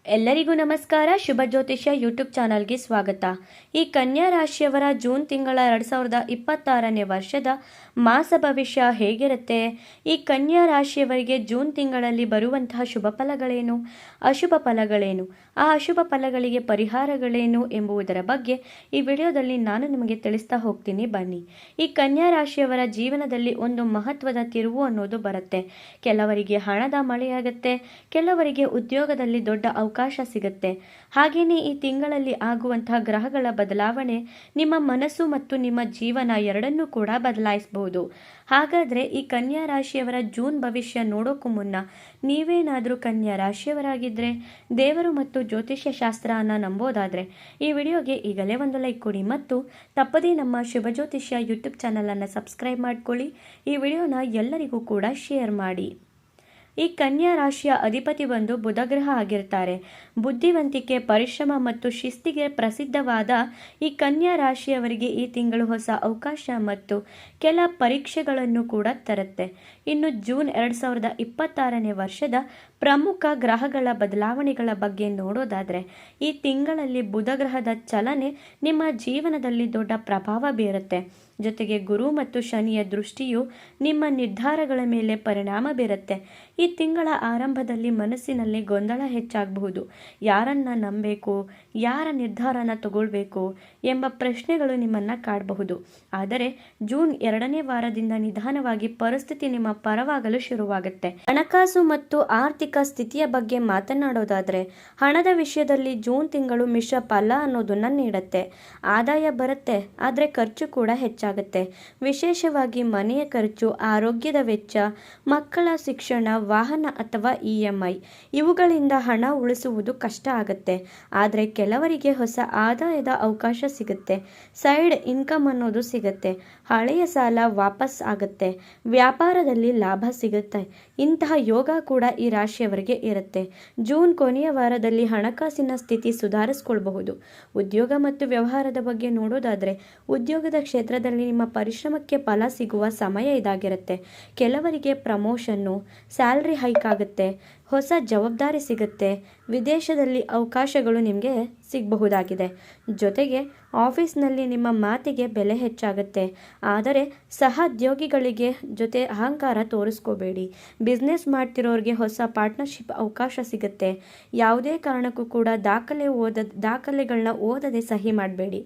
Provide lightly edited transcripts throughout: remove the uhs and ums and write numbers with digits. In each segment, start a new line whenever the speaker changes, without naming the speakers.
ಎಲ್ಲರಿಗೂ ನಮಸ್ಕಾರ. ಶುಭ ಜ್ಯೋತಿಷ್ಯ ಯೂಟ್ಯೂಬ್ ಚಾನಲ್ಗೆ ಸ್ವಾಗತ. ಈ ಕನ್ಯಾ ರಾಶಿಯವರ ಜೂನ್ ತಿಂಗಳ 2026ನೇ ವರ್ಷದ ಮಾಸ ಭವಿಷ್ಯ ಹೇಗಿರುತ್ತೆ? ಈ ಕನ್ಯಾ ರಾಶಿಯವರಿಗೆ ಜೂನ್ ತಿಂಗಳಲ್ಲಿ ಬರುವಂತಹ ಶುಭ ಫಲಗಳೇನು, ಅಶುಭ ಫಲಗಳೇನು, ಆ ಅಶುಭ ಫಲಗಳಿಗೆ ಪರಿಹಾರಗಳೇನು ಎಂಬುದರ ಬಗ್ಗೆ ಈ ವಿಡಿಯೋದಲ್ಲಿ ನಾನು ನಿಮಗೆ ತಿಳಿಸ್ತಾ ಹೋಗ್ತೀನಿ. ಬನ್ನಿ. ಈ ಕನ್ಯಾ ರಾಶಿಯವರ ಜೀವನದಲ್ಲಿ ಒಂದು ಮಹತ್ವದ ತಿರುವು ಅನ್ನೋದು ಬರುತ್ತೆ. ಕೆಲವರಿಗೆ ಹಣದ ಮಳೆಯಾಗುತ್ತೆ, ಕೆಲವರಿಗೆ ಉದ್ಯೋಗದಲ್ಲಿ ದೊಡ್ಡ ಅವಕಾಶ ಸಿಗುತ್ತೆ. ಹಾಗೆಯೇ ಈ ತಿಂಗಳಲ್ಲಿ ಆಗುವಂತಹ ಗ್ರಹಗಳ ಬದಲಾವಣೆ ನಿಮ್ಮ ಮನಸ್ಸು ಮತ್ತು ನಿಮ್ಮ ಜೀವನ ಎರಡನ್ನೂ ಕೂಡ ಬದಲಾಯಿಸಬಹುದು. ಹಾಗಾದ್ರೆ ಈ ಕನ್ಯಾ ರಾಶಿಯವರ ಜೂನ್ ಭವಿಷ್ಯ ನೋಡೋಕ್ಕೂ ಮುನ್ನ ನೀವೇನಾದರೂ ಕನ್ಯಾ ರಾಶಿಯವರಾಗಿದ್ದರೆ, ದೇವರು ಮತ್ತು ಜ್ಯೋತಿಷ್ಯ ಶಾಸ್ತ್ರನ ನಂಬೋದಾದರೆ ಈ ವಿಡಿಯೋಗೆ ಈಗಲೇ ಒಂದು ಲೈಕ್ ಕೊಡಿ ಮತ್ತು ತಪ್ಪದೇ ನಮ್ಮ ಶುಭ ಜ್ಯೋತಿಷ್ಯ ಯೂಟ್ಯೂಬ್ ಚಾನಲನ್ನು ಸಬ್ಸ್ಕ್ರೈಬ್ ಮಾಡ್ಕೊಳ್ಳಿ. ಈ ವಿಡಿಯೋನ ಎಲ್ಲರಿಗೂ ಕೂಡ ಶೇರ್ ಮಾಡಿ. ಈ ಕನ್ಯಾ ರಾಶಿಯ ಅಧಿಪತಿ ಬಂದು ಬುಧಗ್ರಹ ಆಗಿರ್ತಾರೆ. ಬುದ್ಧಿವಂತಿಕೆ, ಪರಿಶ್ರಮ ಮತ್ತು ಶಿಸ್ತಿಗೆ ಪ್ರಸಿದ್ಧವಾದ ಈ ಕನ್ಯಾ ರಾಶಿಯವರಿಗೆ ಈ ತಿಂಗಳು ಹೊಸ ಅವಕಾಶ ಮತ್ತು ಕೆಲ ಪರೀಕ್ಷೆಗಳನ್ನು ಕೂಡ ತರುತ್ತೆ. ಇನ್ನು ಜೂನ್ 2026ನೇ ವರ್ಷದ ಪ್ರಮುಖ ಗ್ರಹಗಳ ಬದಲಾವಣೆಗಳ ಬಗ್ಗೆ ನೋಡೋದಾದರೆ, ಈ ತಿಂಗಳಲ್ಲಿ ಬುಧಗ್ರಹದ ಚಲನೆ ನಿಮ್ಮ ಜೀವನದಲ್ಲಿ ದೊಡ್ಡ ಪ್ರಭಾವ ಬೀರುತ್ತೆ. ಜೊತೆಗೆ ಗುರು ಮತ್ತು ಶನಿಯ ದೃಷ್ಟಿಯು ನಿಮ್ಮ ನಿರ್ಧಾರಗಳ ಮೇಲೆ ಪರಿಣಾಮ ಬೀರುತ್ತೆ. ಈ ತಿಂಗಳ ಆರಂಭದಲ್ಲಿ ಮನಸ್ಸಿನಲ್ಲಿ ಗೊಂದಲ ಹೆಚ್ಚಾಗಬಹುದು. ಯಾರನ್ನ ನಂಬಬೇಕು, ಯಾರ ನಿರ್ಧಾರನ ತಗೊಳ್ಬೇಕು ಎಂಬ ಪ್ರಶ್ನೆಗಳು ನಿಮ್ಮನ್ನು ಕಾಡಬಹುದು. ಆದರೆ ಜೂನ್ 2ನೇ ವಾರದಿಂದ ನಿಧಾನವಾಗಿ ಪರಿಸ್ಥಿತಿ ನಿಮ್ಮ ಪರವಾಗಲು ಶುರುವಾಗುತ್ತೆ. ಹಣಕಾಸು ಮತ್ತು ಆರ್ಥಿಕ ಸ್ಥಿತಿಯ ಬಗ್ಗೆ ಮಾತನಾಡೋದಾದರೆ, ಹಣದ ವಿಷಯದಲ್ಲಿ ಜೂನ್ ತಿಂಗಳು ಮಿಶ್ರ ಫಲ ಅನ್ನೋದನ್ನ ನೀಡುತ್ತೆ. ಆದಾಯ ಬರುತ್ತೆ, ಆದರೆ ಖರ್ಚು ಕೂಡ ಹೆಚ್ಚಾಗುತ್ತೆ. ವಿಶೇಷವಾಗಿ ಮನೆಯ ಖರ್ಚು, ಆರೋಗ್ಯದ ವೆಚ್ಚ, ಮಕ್ಕಳ ಶಿಕ್ಷಣ, ವಾಹನ ಅಥವಾ EMI ಇವುಗಳಿಂದ ಹಣ ಉಳಿಸುವುದು ಕಷ್ಟ ಆಗುತ್ತೆ. ಆದರೆ ಕೆಲವರಿಗೆ ಹೊಸ ಆದಾಯದ ಅವಕಾಶ ಸಿಗುತ್ತೆ. ಸೈಡ್ ಇನ್ಕಮ್ ಅನ್ನೋದು ಸಿಗುತ್ತೆ. ಹಳೆಯ ಸಾಲ ವಾಪಸ್ ಆಗುತ್ತೆ. ವ್ಯಾಪಾರದಲ್ಲಿ ಲಾಭ ಸಿಗುತ್ತೆ. ಇಂತಹ ಯೋಗ ಕೂಡ ಈ ರಾಶಿಯವರಿಗೆ ಇರುತ್ತೆ. ಜೂನ್ ಕೊನೆಯ ವಾರದಲ್ಲಿ ಹಣಕಾಸಿನ ಸ್ಥಿತಿ ಸುಧಾರಿಸಿಕೊಳ್ಳಬಹುದು. ಉದ್ಯೋಗ ಮತ್ತು ವ್ಯವಹಾರದ ಬಗ್ಗೆ ನೋಡೋದಾದರೆ, ಉದ್ಯೋಗದ ಕ್ಷೇತ್ರದಲ್ಲಿ ನಿಮ್ಮ ಪರಿಶ್ರಮಕ್ಕೆ ಫಲ ಸಿಗುವ ಸಮಯ ಇದಾಗಿರುತ್ತೆ. ಕೆಲವರಿಗೆ ಪ್ರಮೋಷನ್ನು, ಸ್ಯಾಲ್ರಿ ಹೈಕ್ ಆಗುತ್ತೆ, ಹೊಸ ಜವಾಬ್ದಾರಿ ಸಿಗುತ್ತೆ, ವಿದೇಶದಲ್ಲಿ ಅವಕಾಶಗಳು ನಿಮಗೆ ಸಿಗಬಹುದಾಗಿದೆ. ಜೊತೆಗೆ ಆಫೀಸ್ನಲ್ಲಿ ನಿಮ್ಮ ಮಾತಿಗೆ ಬೆಲೆ ಹೆಚ್ಚಾಗುತ್ತೆ. ಆದರೆ ಸಹೋದ್ಯೋಗಿಗಳಿಗೆ ಜೊತೆ ಅಹಂಕಾರ ತೋರಿಸ್ಕೋಬೇಡಿ. ಬಿಸ್ನೆಸ್ ಮಾಡ್ತಿರೋರಿಗೆ ಹೊಸ ಪಾರ್ಟ್ನರ್ಶಿಪ್ ಅವಕಾಶ ಸಿಗುತ್ತೆ. ಯಾವುದೇ ಕಾರಣಕ್ಕೂ ಕೂಡ ದಾಖಲೆಗಳನ್ನ ಓದದೆ ಸಹಿ ಮಾಡಬೇಡಿ.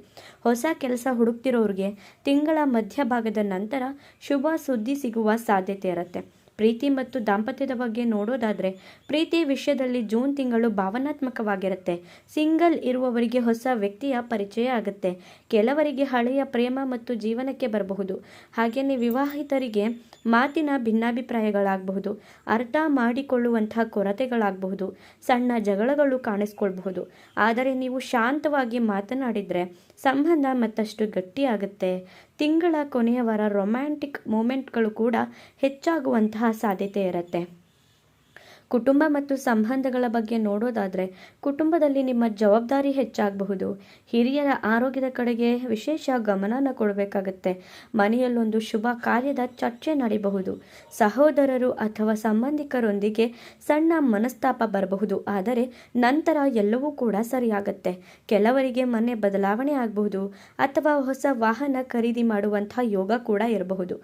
ಹೊಸ ಕೆಲಸ ಹುಡುಕ್ತಿರೋರಿಗೆ ತಿಂಗಳ ಮಧ್ಯಭಾಗದ ನಂತರ ಶುಭ ಸುದ್ದಿ ಸಿಗುವ ಸಾಧ್ಯತೆ ಇರುತ್ತೆ. ಪ್ರೀತಿ ಮತ್ತು ದಾಂಪತ್ಯದ ಬಗ್ಗೆ ನೋಡೋದಾದರೆ, ಪ್ರೀತಿ ವಿಷಯದಲ್ಲಿ ಜೂನ್ ತಿಂಗಳು ಭಾವನಾತ್ಮಕವಾಗಿರುತ್ತೆ. ಸಿಂಗಲ್ ಇರುವವರಿಗೆ ಹೊಸ ವ್ಯಕ್ತಿಯ ಪರಿಚಯ ಆಗುತ್ತೆ. ಕೆಲವರಿಗೆ ಹಳೆಯ ಪ್ರೇಮ ಮತ್ತು ಜೀವನಕ್ಕೆ ಬರಬಹುದು. ಹಾಗೆಯೇ ವಿವಾಹಿತರಿಗೆ ಮಾತಿನ ಭಿನ್ನಾಭಿಪ್ರಾಯಗಳಾಗಬಹುದು. ಅರ್ಥ ಮಾಡಿಕೊಳ್ಳುವಂತಹ ಕೊರತೆಗಳಾಗಬಹುದು. ಸಣ್ಣ ಜಗಳಗಳು ಕಾಣಿಸ್ಕೊಳ್ಬಹುದು. ಆದರೆ ನೀವು ಶಾಂತವಾಗಿ ಮಾತನಾಡಿದರೆ ಸಂಬಂಧ ಮತ್ತಷ್ಟು ಗಟ್ಟಿಯಾಗುತ್ತೆ. ತಿಂಗಳ ಕೊನೆಯ ವಾರ ರೊಮ್ಯಾಂಟಿಕ್ ಮೂಮೆಂಟ್ಗಳು ಕೂಡ ಹೆಚ್ಚಾಗುವಂತಹ ಸಾಧ್ಯತೆ ಇರುತ್ತೆ. ಕುಟುಂಬ ಮತ್ತು ಸಂಬಂಧಗಳ ಬಗ್ಗೆ ನೋಡೋದಾದರೆ, ಕುಟುಂಬದಲ್ಲಿ ನಿಮ್ಮ ಜವಾಬ್ದಾರಿ ಹೆಚ್ಚಾಗಬಹುದು. ಹಿರಿಯರ ಆರೋಗ್ಯದ ಕಡೆಗೆ ವಿಶೇಷ ಗಮನನ ಕೊಡಬೇಕಾಗತ್ತೆ. ಮನೆಯಲ್ಲೊಂದು ಶುಭ ಕಾರ್ಯದ ಚರ್ಚೆ ನಡೀಬಹುದು. ಸಹೋದರರು ಅಥವಾ ಸಂಬಂಧಿಕರೊಂದಿಗೆ ಸಣ್ಣ ಮನಸ್ತಾಪ ಬರಬಹುದು. ಆದರೆ ನಂತರ ಎಲ್ಲವೂ ಕೂಡ ಸರಿಯಾಗತ್ತೆ. ಕೆಲವರಿಗೆ ಮನೆ ಬದಲಾವಣೆ ಆಗಬಹುದು ಅಥವಾ ಹೊಸ ವಾಹನ ಖರೀದಿ ಮಾಡುವಂತಹ ಯೋಗ ಕೂಡ ಇರಬಹುದು.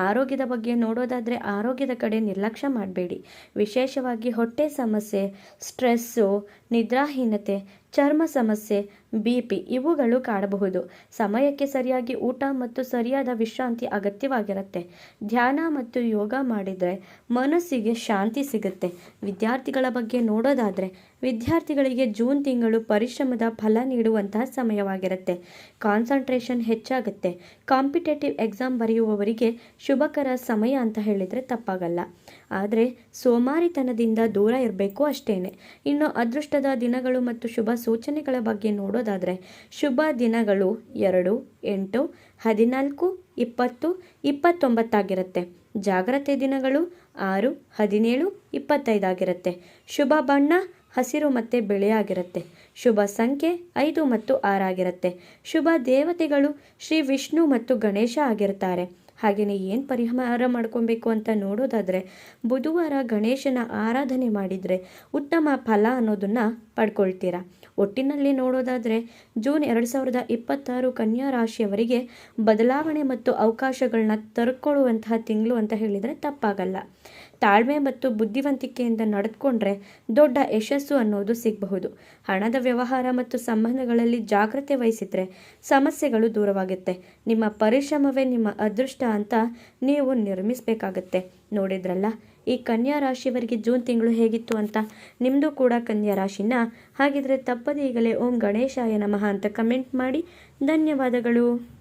ಆರೋಗ್ಯದ ಬಗ್ಗೆ ನೋಡೋದಾದರೆ, ಆರೋಗ್ಯದ ಕಡೆ ನಿರ್ಲಕ್ಷ್ಯ ಮಾಡಬೇಡಿ. ವಿಶೇಷವಾಗಿ ಹೊಟ್ಟೆ ಸಮಸ್ಯೆ, ಸ್ಟ್ರೆಸ್ಸು, ನಿದ್ರಾಹೀನತೆ, ಚರ್ಮ ಸಮಸ್ಯೆ, BP ಇವುಗಳು ಕಾಡಬಹುದು. ಸಮಯಕ್ಕೆ ಸರಿಯಾಗಿ ಊಟ ಮತ್ತು ಸರಿಯಾದ ವಿಶ್ರಾಂತಿ ಅಗತ್ಯವಾಗಿರುತ್ತೆ. ಧ್ಯಾನ ಮತ್ತು ಯೋಗ ಮಾಡಿದರೆ ಮನಸ್ಸಿಗೆ ಶಾಂತಿ ಸಿಗುತ್ತೆ. ವಿದ್ಯಾರ್ಥಿಗಳ ಬಗ್ಗೆ ನೋಡೋದಾದರೆ, ವಿದ್ಯಾರ್ಥಿಗಳಿಗೆ ಜೂನ್ ತಿಂಗಳು ಪರಿಶ್ರಮದ ಫಲ ನೀಡುವಂತಹ ಸಮಯವಾಗಿರುತ್ತೆ. ಕಾನ್ಸಂಟ್ರೇಷನ್ ಹೆಚ್ಚಾಗುತ್ತೆ. ಕಾಂಪಿಟೇಟಿವ್ ಎಕ್ಸಾಮ್ ಬರೆಯುವವರಿಗೆ ಶುಭಕರ ಸಮಯ ಅಂತ ಹೇಳಿದರೆ ತಪ್ಪಾಗಲ್ಲ. ಆದರೆ ಸೋಮಾರಿತನದಿಂದ ದೂರ ಇರಬೇಕು ಅಷ್ಟೇನೆ. ಇನ್ನು ಅದೃಷ್ಟದ ದಿನಗಳು ಮತ್ತು ಶುಭ ಸೂಚನೆಗಳ ಬಗ್ಗೆ ನೋಡೋದಾದರೆ, ಶುಭ ದಿನಗಳು 2, 8, 14, 20, 29 ಆಗಿರುತ್ತೆ. ಜಾಗ್ರತೆ ದಿನಗಳು 6, 17, 25 ಆಗಿರುತ್ತೆ. ಶುಭ ಬಣ್ಣ ಹಸಿರು ಮತ್ತು ಬಿಳಿಯಾಗಿರುತ್ತೆ. ಶುಭ ಸಂಖ್ಯೆ 5 ಮತ್ತು 6 ಆಗಿರುತ್ತೆ. ಶುಭ ದೇವತೆಗಳು ಶ್ರೀ ವಿಷ್ಣು ಮತ್ತು ಗಣೇಶ ಆಗಿರ್ತಾರೆ. ಹಾಗೆಯೇ ಏನು ಪರಿಹಾರ ಮಾಡ್ಕೊಬೇಕು ಅಂತ ನೋಡೋದಾದರೆ, ಬುಧವಾರ ಗಣೇಶನ ಆರಾಧನೆ ಮಾಡಿದರೆ ಉತ್ತಮ ಫಲ ಅನ್ನೋದನ್ನು ಪಡ್ಕೊಳ್ತೀರಾ. ಒಟ್ಟಿನಲ್ಲಿ ನೋಡೋದಾದರೆ ಜೂನ್ 2026 ಕನ್ಯಾ ರಾಶಿಯವರಿಗೆ ಬದಲಾವಣೆ ಮತ್ತು ಅವಕಾಶಗಳನ್ನ ತರ್ಕೊಳ್ಳುವಂತಹ ತಿಂಗಳು ಅಂತ ಹೇಳಿದರೆ ತಪ್ಪಾಗಲ್ಲ. ತಾಳ್ಮೆ ಮತ್ತು ಬುದ್ಧಿವಂತಿಕೆಯಿಂದ ನಡೆದುಕೊಂಡ್ರೆ ದೊಡ್ಡ ಯಶಸ್ಸು ಅನ್ನೋದು ಸಿಗಬಹುದು. ಹಣದ ವ್ಯವಹಾರ ಮತ್ತು ಸಂಬಂಧಗಳಲ್ಲಿ ಜಾಗ್ರತೆ ವಹಿಸಿದ್ರೆ ಸಮಸ್ಯೆಗಳು ದೂರವಾಗುತ್ತೆ. ನಿಮ್ಮ ಪರಿಶ್ರಮವೇ ನಿಮ್ಮ ಅದೃಷ್ಟ ಅಂತ ನೀವು ನಿರ್ಮಿಸಬೇಕಾಗತ್ತೆ. ನೋಡಿದ್ರಲ್ಲ ಈ ಕನ್ಯಾ ರಾಶಿಯವರಿಗೆ ಜೂನ್ ತಿಂಗಳು ಹೇಗಿತ್ತು ಅಂತ. ನಿಮ್ಮದು ಕೂಡ ಕನ್ಯಾ ರಾಶಿನ ಹಾಗಿದ್ರೆ ತಪ್ಪದೆ ಈಗಲೇ ಓಂ ಗಣೇಶಾಯ ನಮಃ ಅಂತ ಕಮೆಂಟ್ ಮಾಡಿ. ಧನ್ಯವಾದಗಳು.